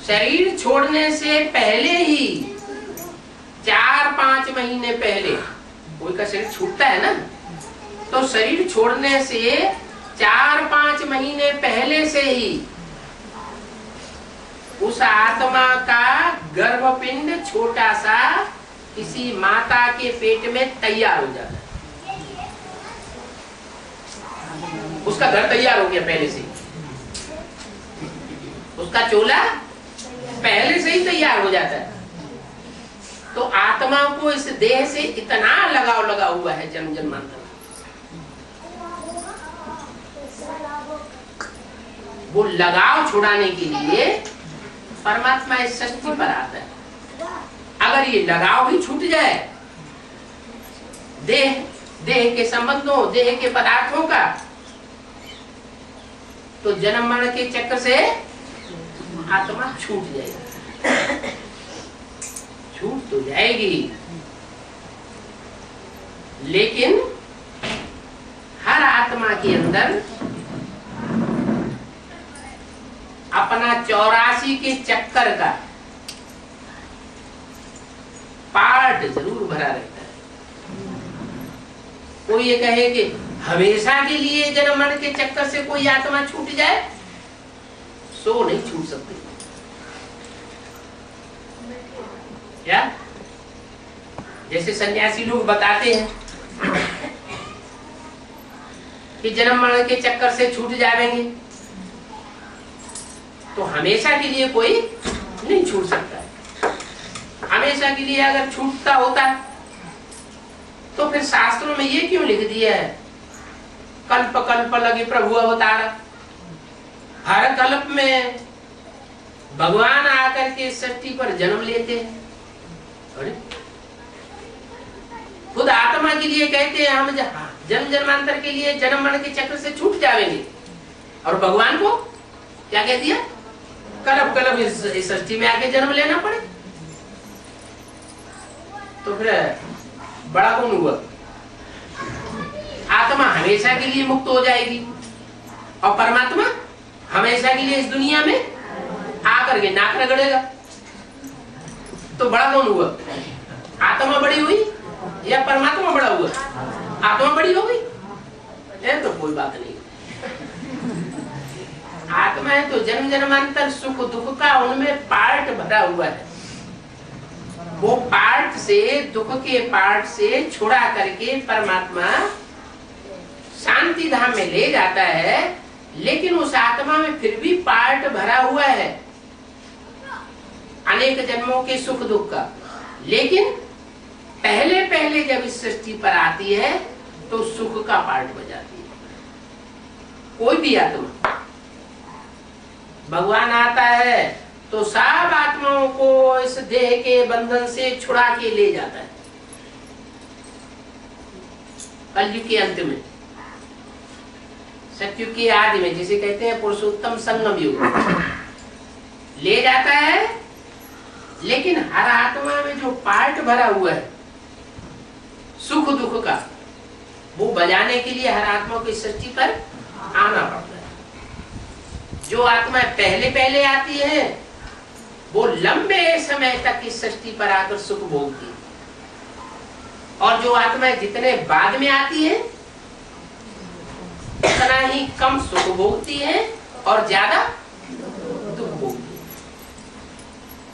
शरीर छोड़ने से पहले ही 4-5 महीने पहले कोई का शरीर छूटता है ना, तो शरीर छोड़ने से 4-5 महीने पहले से ही उस आत्मा का गर्भपिंड छोटा सा किसी माता के पेट में तैयार हो जाता है। उसका घर तैयार हो गया पहले से, उसका चोला पहले से ही तैयार हो जाता है। तो आत्मा को इस देह से इतना लगाव लगा हुआ है जन्म जन्मांतर, वो लगाव छुड़ाने के लिए परमात्मा इस सृष्टि पर आता है। अगर ये लगाव ही छूट जाए देह के संबंधों, देह के पदार्थों का, तो जन्म मरण के चक्र से आत्मा छूट जाएगी, छूट तो जाएगी। लेकिन हर आत्मा के अंदर अपना 84 के चक्कर का पार्ट जरूर भरा रहता है। कोई ये कहे कि हमेशा के लिए जन्म मरण के चक्कर से कोई आत्मा छूट जाए, सो नहीं छूट सकती। क्या जैसे सन्यासी लोग बताते हैं कि जन्म मरण के चक्कर से छूट जाएंगे, तो हमेशा के लिए कोई नहीं छूट सकता है। हमेशा के लिए अगर छूटता होता तो फिर शास्त्रों में ये क्यों लिख दिया है, कल्प कल्प लगे प्रभु अवतार। हर कल्प में भगवान आकर के सृष्टि पर जन्म लेते हैं। अरे खुद आत्मा के लिए कहते हैं हम जन्म जन्मांतर के लिए जन्म मरण के चक्र से छूट जाएंगे, और भगवान को क्या कह दिया, कल्प कल्प इस सृष्टि में आके जन्म लेना पड़े। तो फिर बड़ा कौन हुआ? आत्मा हमेशा के लिए मुक्त हो जाएगी और परमात्मा हमेशा के लिए इस दुनिया में आकर के नाक रगड़ेगा। तो बड़ा कौन हुआ? आत्मा बड़ी हुई या परमात्मा बड़ा हुआ? आत्मा बड़ी हो गई, तो कोई बात नहीं। आत्मा है तो जन्म जन्मांतर सुख दुख का उनमें पार्ट भरा हुआ है। वो पार्ट से, दुख के पार्ट से छुड़ा करके परमात्मा शांति धाम में ले जाता है। लेकिन उस आत्मा में फिर भी पार्ट भरा हुआ है अनेक जन्मों के सुख दुख का। लेकिन पहले पहले जब इस सृष्टि पर आती है तो सुख का पार्ट बजाती है। कोई भी आत्मा, भगवान आता है तो सब आत्माओं को इस देह के बंधन से छुड़ा के ले जाता है। कलयुग के अंत में, सतयुग के आदि में, जिसे कहते हैं पुरुषोत्तम संगम युग, ले जाता है। लेकिन हर आत्मा में जो पार्ट भरा हुआ है सुख दुख का, वो बजाने के लिए हर आत्मा को इस सृष्टि पर आना पड़ता है। जो आत्मा पहले पहले आती है वो लंबे समय तक इस सृष्टि पर आकर सुख भोगती है, और जो आत्मा जितने बाद में आती है उतना ही कम सुख भोगती है और ज्यादा